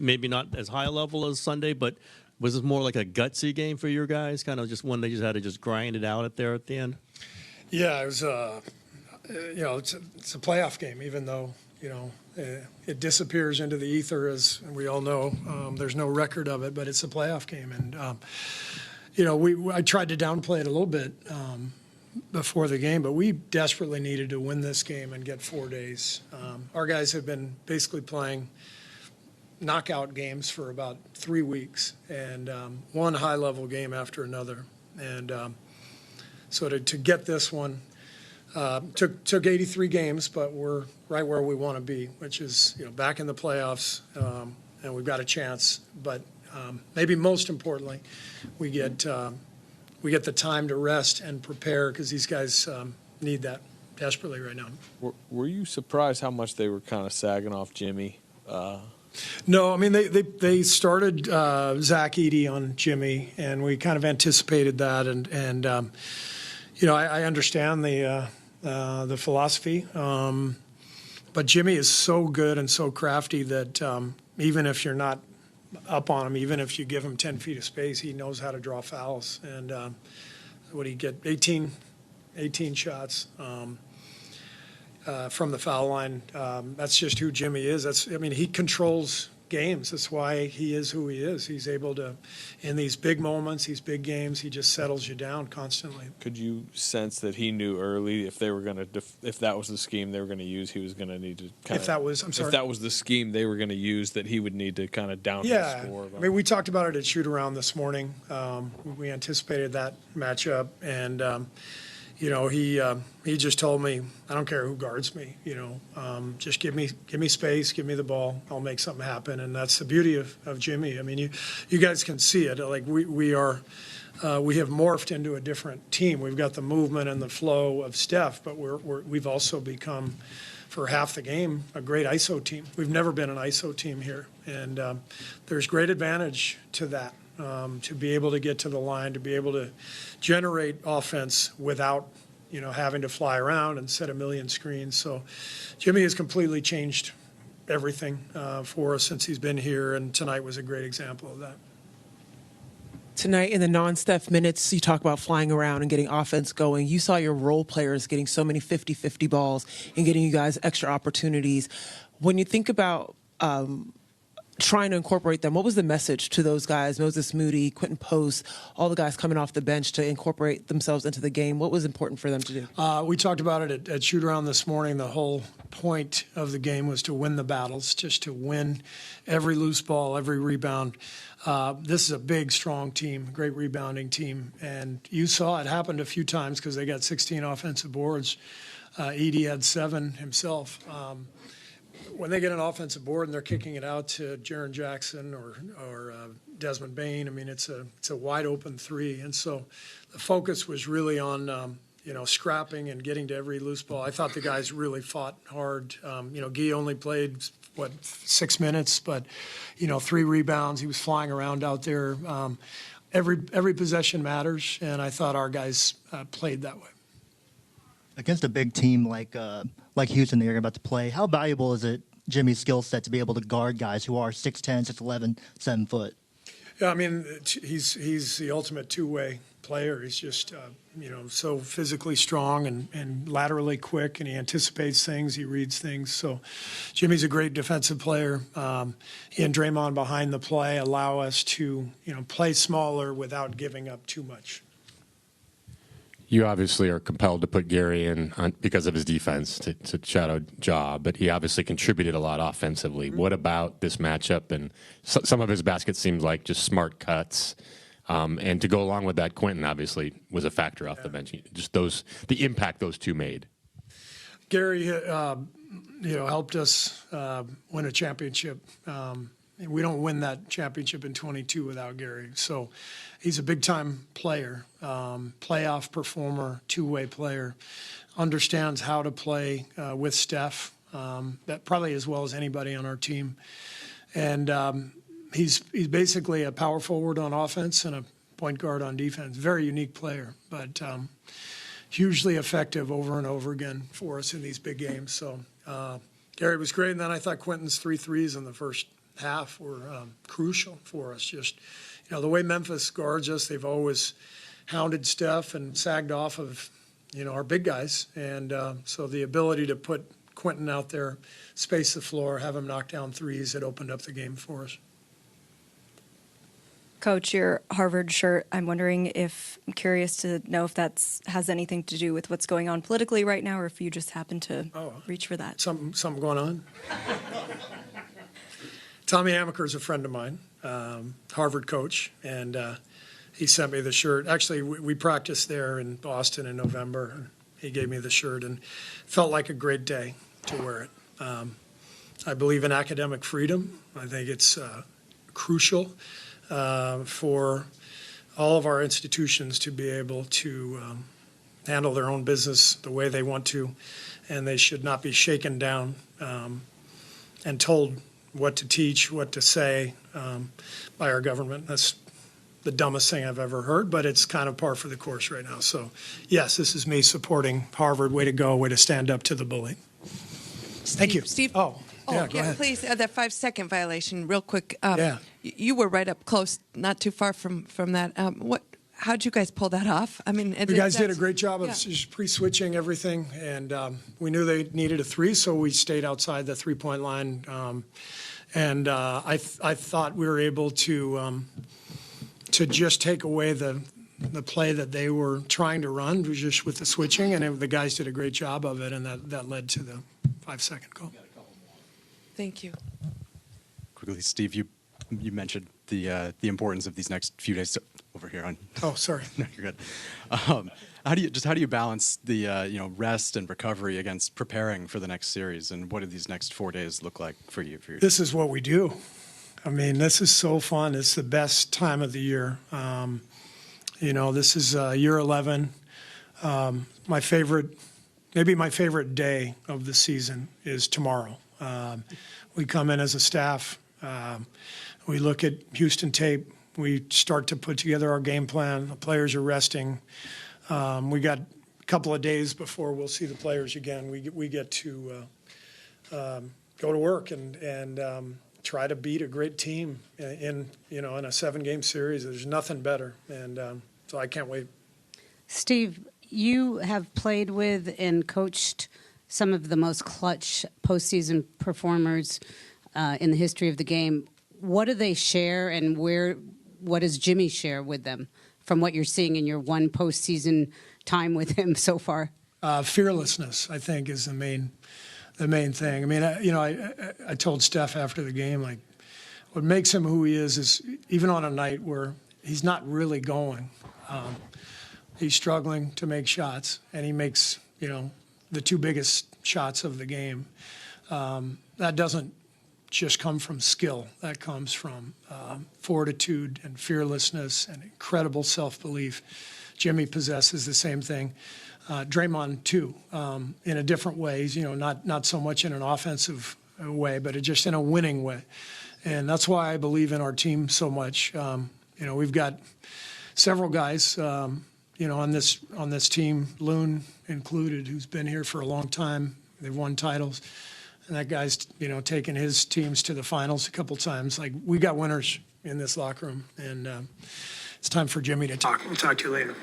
maybe not as high a level as Sunday, but was this more like a gutsy game for your guys? Kind of just one they just had to just grind it out there at the end? Yeah, it was, it's a playoff game, even though, it disappears into the ether, as we all know. There's no record of it, but it's a playoff game. And, I tried to downplay it a little bit before the game, but we desperately needed to win this game and get 4 days. Our guys have been basically playing knockout games for about 3 weeks, and one high-level game after another. And so to get this one took 83 games, but we're right where we want to be, which is back in the playoffs, and we've got a chance. But maybe most importantly, we get the time to rest and prepare, because these guys need that desperately right now. Were you surprised how much they were kind of sagging off Jimmy? No, I mean, they started Zach Edey on Gimme, and we kind of anticipated that. And I understand the philosophy. But Gimme is so good and so crafty that even if you're not up on him, even if you give him 10 feet of space, he knows how to draw fouls. And what did he get? 18 shots. From the foul line. That's just who Jimmy is. He controls games. That's why he is who he is. He's able to, in these big moments, these big games, he just settles you down constantly. Could you sense that he knew early if they were going to, if that was the scheme they were going to use, he was going to need to kind of. If that was, I'm sorry. If that was the scheme they were going to use, that he would need to kind of down the score. I mean, we talked about it at shootaround this morning. We anticipated that matchup, and. He just told me, I don't care who guards me, just give me space, give me the ball, I'll make something happen. And that's the beauty of Jimmy. I mean, you guys can see it. Like we have morphed into a different team. We've got the movement and the flow of Steph, but we've also become, for half the game, a great ISO team. We've never been an ISO team here, and there's great advantage to that. To be able to get to the line, to be able to generate offense without, having to fly around and set a million screens. So Jimmy has completely changed everything for us since he's been here, and tonight was a great example of that. Tonight in the non-Steph minutes, you talk about flying around and getting offense going. You saw your role players getting so many 50-50 balls and getting you guys extra opportunities. When you think about trying to incorporate them, what was the message to those guys, Moses Moody, Quinten Post, all the guys coming off the bench to incorporate themselves into the game? What was important for them to do? We talked about it at shoot-around this morning. The whole point of the game was to win the battles, just to win every loose ball, every rebound. This is a big, strong team, great rebounding team. And you saw it happened a few times because they got 16 offensive boards. Edey had 7 himself. When they get an offensive board and they're kicking it out to Jaren Jackson or Desmond Bane, I mean, it's a wide open 3. And so the focus was really on, scrapping and getting to every loose ball. I thought the guys really fought hard. Guy only played, 6 minutes, but, 3 rebounds. He was flying around out there. Every possession matters, and I thought our guys played that way. Against a big team like Houston that you're about to play, how valuable is it, Jimmy's skill set, to be able to guard guys who are 6'10", 6'11", 7 foot? Yeah, I mean, he's the ultimate two-way player. He's just, so physically strong and laterally quick, and he anticipates things, he reads things. So Jimmy's a great defensive player. He and Draymond behind the play allow us to, play smaller without giving up too much. You obviously are compelled to put Gary in because of his defense to shadow Ja, but he obviously contributed a lot offensively. Mm-hmm. What about this matchup? And some of his baskets seemed like just smart cuts. And to go along with that, Quinten obviously was a factor off the bench. Just the impact those two made. Gary, helped us win a championship. We don't win that championship in 22 without Gary. So he's a big-time player, playoff performer, two-way player, understands how to play with Steph, that probably as well as anybody on our team. And he's basically a power forward on offense and a point guard on defense. Very unique player, but hugely effective over and over again for us in these big games. So Gary was great, and then I thought Quinten's 3 threes in the first half were crucial for us. Just, the way Memphis guards us, they've always hounded Steph and sagged off of, our big guys. And so the ability to put Quinten out there, space the floor, have him knock down threes, it opened up the game for us. Coach, your Harvard shirt, I'm curious to know if that has anything to do with what's going on politically right now, or if you just happen to reach for that. Something going on? Tommy Amaker is a friend of mine, Harvard coach, and he sent me the shirt. Actually, we practiced there in Boston in November, and he gave me the shirt, and felt like a great day to wear it. I believe in academic freedom. I think it's crucial for all of our institutions to be able to handle their own business the way they want to, and they should not be shaken down and told what to teach, what to say by our government. That's the dumbest thing I've ever heard, but it's kind of par for the course right now. So, yes, this is me supporting Harvard. Way to go. Way to stand up to the bully. Thank you. Steve. Oh, yeah, go ahead. Please, that 5-second violation, real quick. Yeah. You were right up close, not too far from that. How'd you guys pull that off? I mean, you guys did a great job of just pre-switching everything, and we knew they needed a three, so we stayed outside the three-point line. And I thought we were able to just take away the play that they were trying to run, just with the switching, and the guys did a great job of it, and that led to the 5-second call. Thank you. Quickly, Steve, you mentioned the importance of these next few days over here on. Oh, sorry. No, you're good. How do you balance the rest and recovery against preparing for the next series, and what do these next 4 days look like for you? This is what we do. I mean, this is so fun. It's the best time of the year. This is year 11. My favorite day of the season is tomorrow. We come in as a staff. We look at Houston tape. We start to put together our game plan. The players are resting. We got a couple of days before we'll see the players again. We get to go to work and try to beat a great team in a 7-game series. There's nothing better, and so I can't wait. Steve, you have played with and coached some of the most clutch postseason performers in the history of the game. What do they share, and what does Jimmy share with them from what you're seeing in your one postseason time with him so far? Fearlessness, I think, is the main thing. I mean, I told Steph after the game, like, what makes him who he is even on a night where he's not really going, he's struggling to make shots, and he makes, the two biggest shots of the game. That doesn't just come from skill. That comes from fortitude and fearlessness and incredible self-belief. Jimmy possesses the same thing. Draymond, too, in a different ways, not so much in an offensive way, but just in a winning way. And that's why I believe in our team so much. We've got several guys, on this team, Loon included, who's been here for a long time. They've won titles. And that guy's, taken his teams to the finals a couple times. Like, we got winners in this locker room. And it's time for Jimmy to talk. We'll talk to you later.